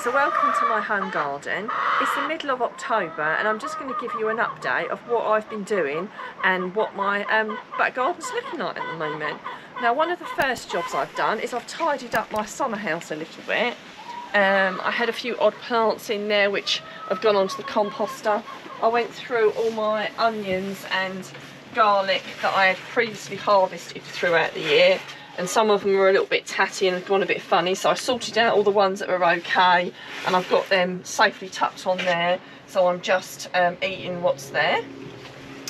So welcome to my home garden. It's the middle of October and I'm just going to give you an update of what I've been doing and what my back garden's looking like at the moment. Now, one of the first jobs I've done is I've tidied up my summer house a little bit. I had a few odd plants in there which I've gone onto the composter. I went through all my onions and garlic that I had previously harvested throughout the year, and some of them were a little bit tatty and had gone a bit funny, so I sorted out all the ones that were okay and I've got them safely tucked on there, so I'm just eating what's there.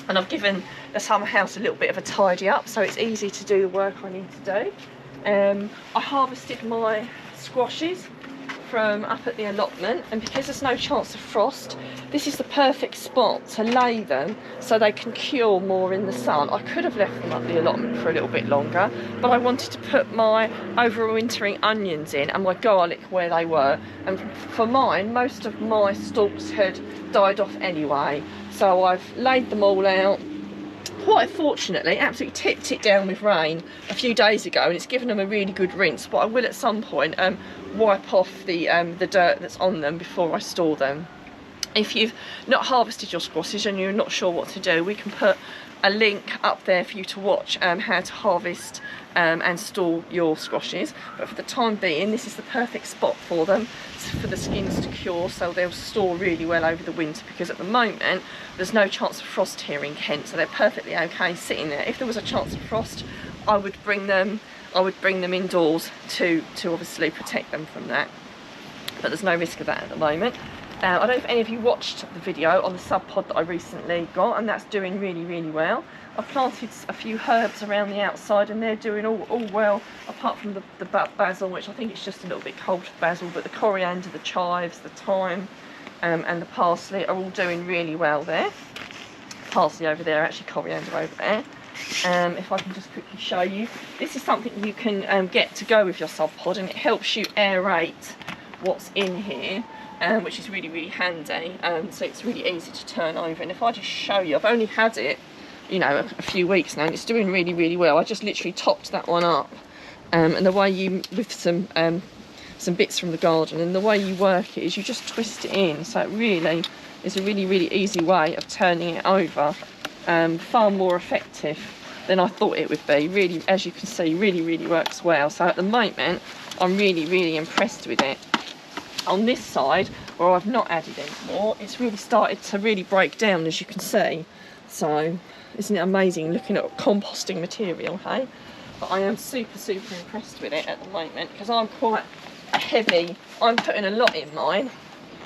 And I've given the summer house a little bit of a tidy up so it's easy to do the work I need to do. I harvested my squashes from up at the allotment, and because there's no chance of frost, this is the perfect spot to lay them so they can cure more in the sun. I could have left them up the allotment for a little bit longer, but I wanted to put my overwintering onions in and my garlic where they were, and for mine, most of my stalks had died off anyway, so I've laid them all out. Quite fortunately, absolutely tipped it down with rain a few days ago and it's given them a really good rinse, but I will at some point wipe off the dirt that's on them before I store them. If you've not harvested your squashes and you're not sure what to do, we can put a link up there for you to watch how to harvest and store your squashes. But for the time being, this is the perfect spot for them, for the skins to cure, so they'll store really well over the winter, because at the moment there's no chance of frost here in Kent, so they're perfectly okay sitting there. If there was a chance of frost, I would bring them indoors to obviously protect them from that, but there's no risk of that at the moment. I don't know if any of you watched the video on the Subpod that I recently got, and that's doing really well. I've planted a few herbs around the outside and they're doing all well, apart from the basil, which I think it's just a little bit cold for basil, but the coriander, the chives, the thyme and the parsley are all doing really well there. Parsley over there, actually coriander over there. If I can just quickly show you, this is something you can get to go with your Subpod, and it helps you aerate what's in here. Which is really handy, so it's really easy to turn over. And if I just show you, I've only had it, you know, a few weeks now, and it's doing really well. I just literally topped that one up, and the way you, with some bits from the garden, and the way you work it is you just twist it in, so it really is a really easy way of turning it over, far more effective than I thought it would be. Really, as you can see, really works well. So at the moment, I'm really impressed with it. On this side, where I've not added any more, it's really started to really break down, as you can see. So, isn't it amazing looking at composting material, hey? But I am super impressed with it at the moment, because I'm quite a heavy, I'm putting a lot in mine,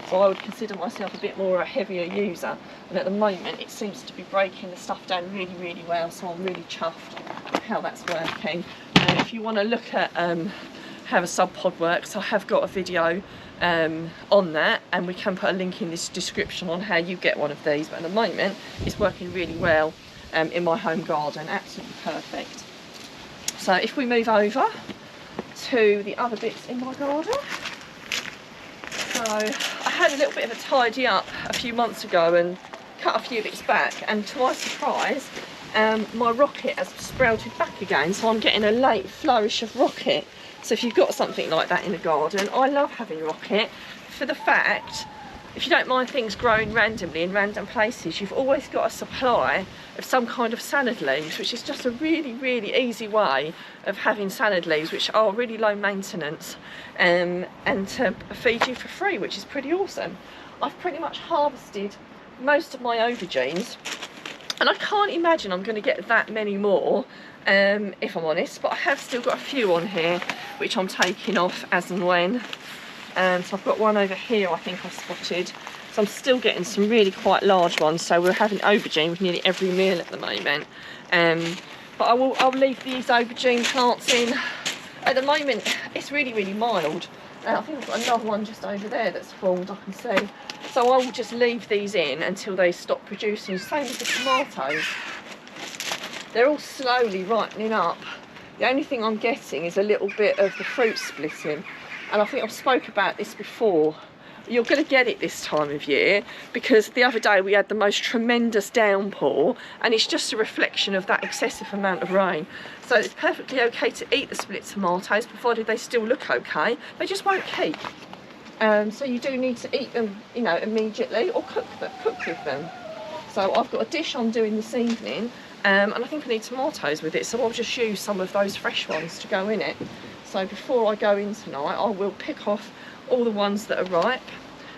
so I would consider myself a bit more a heavier user. And at the moment, it seems to be breaking the stuff down really well, so I'm really chuffed with how that's working. And if you want to look at how a Subpod works, I have got a video on that, and we can put a link in this description on how you get one of these. But at the moment it's working really well in my home garden, absolutely perfect. So if we move over to the other bits in my garden, so I had a little bit of a tidy up a few months ago and cut a few bits back, and to my surprise my rocket has sprouted back again, so I'm getting a late flourish of rocket. So if you've got something like that in the garden, I love having rocket for the fact, if you don't mind things growing randomly in random places, you've always got a supply of some kind of salad leaves, which is just a really easy way of having salad leaves, which are really low maintenance, and to feed you for free, which is pretty awesome. I've pretty much harvested most of my aubergines, and I can't imagine I'm going to get that many more, if I'm honest, but I have still got a few on here which I'm taking off as and when. So I've got one over here I think I've spotted, so I'm still getting some really quite large ones, so we're having aubergine with nearly every meal at the moment. But I'll leave these aubergine plants in. At the moment it's really mild. I think I've got another one just over there that's formed, I can see. So I will just leave these in until they stop producing. Same with the tomatoes. They're all slowly ripening up. The only thing I'm getting is a little bit of the fruit splitting. And I think I've spoke about this before. You're going to get it this time of year, because the other day we had the most tremendous downpour, and it's just a reflection of that excessive amount of rain. So it's perfectly okay to eat the split tomatoes, provided they still look okay. They just won't keep. So you do need to eat them, you know, immediately, or cook with them. So I've got a dish I'm doing this evening, and I think I need tomatoes with it, so I'll just use some of those fresh ones to go in it. So before I go in tonight, I will pick off all the ones that are ripe.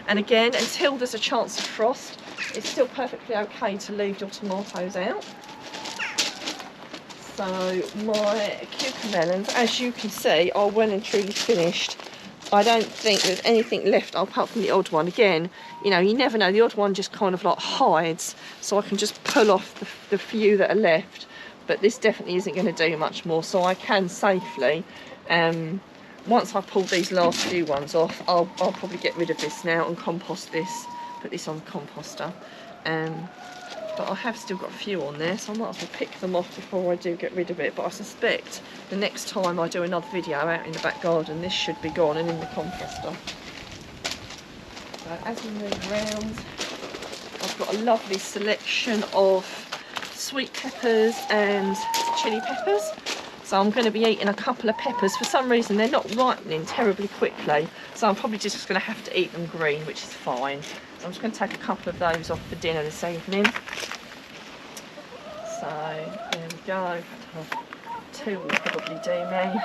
And again, until there's a chance of frost, it's still perfectly okay to leave your tomatoes out. So my cucumber melons, as you can see, are well and truly finished. I don't think there's anything left apart from the odd one. Again, you know, you never know, the odd one just kind of like hides, so I can just pull off the few that are left. But this definitely isn't going to do much more, so I can safely, once I've pulled these last few ones off, I'll probably get rid of this now and compost this, put this on the composter. But I have still got a few on there, so I might as well pick them off before I do get rid of it. But I suspect the next time I do another video out in the back garden, this should be gone and in the composter. So as we move around, I've got a lovely selection of sweet peppers and chili peppers. So I'm going to be eating a couple of peppers. For some reason they're not ripening terribly quickly, so I'm probably just going to have to eat them green, which is fine. So I'm just going to take a couple of those off for dinner this evening. So there we go. Two will probably do me.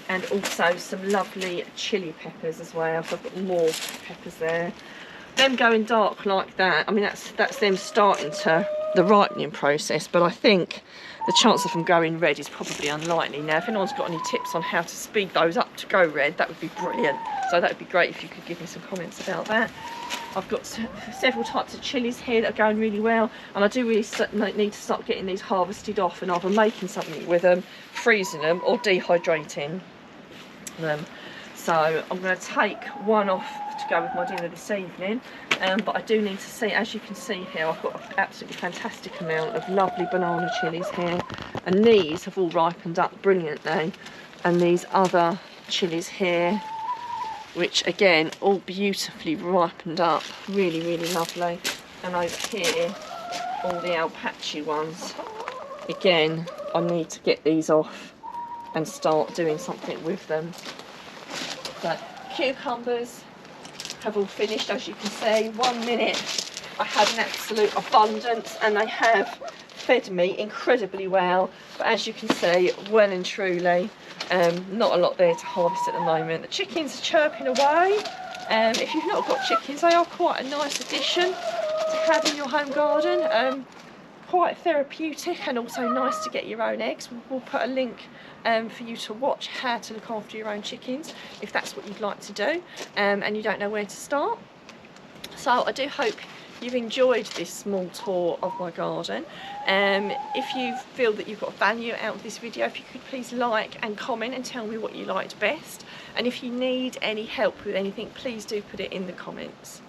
And also some lovely chili peppers as well. So I've got more peppers there. Them going dark like that, I mean that's them starting to the ripening process, but I think the chance of them going red is probably unlikely. Now if anyone's got any tips on how to speed those up to go red, that would be brilliant. So that would be great if you could give me some comments about that. I've got several types of chilies here that are going really well, and I do really need to start getting these harvested off and either making something with them, freezing them, or dehydrating them. So I'm going to take one off to go with my dinner this evening, but I do need to see, as you can see here, I've got an absolutely fantastic amount of lovely banana chilies here, and these have all ripened up brilliantly, and these other chilies here, which again all beautifully ripened up, really lovely. And over here all the Alpachi ones, again I need to get these off and start doing something with them. But cucumbers have all finished, as you can see. 1 minute I had an absolute abundance, and they have fed me incredibly well. But as you can see, well and truly, not a lot there to harvest at the moment. The chickens are chirping away. If you've not got chickens, they are quite a nice addition to have in your home garden. Quite therapeutic, and also nice to get your own eggs. We'll put a link for you to watch how to look after your own chickens if that's what you'd like to do, and you don't know where to start. So I do hope you've enjoyed this small tour of my garden. If you feel that you've got value out of this video, if you could please like and comment and tell me what you liked best, and if you need any help with anything, please do put it in the comments.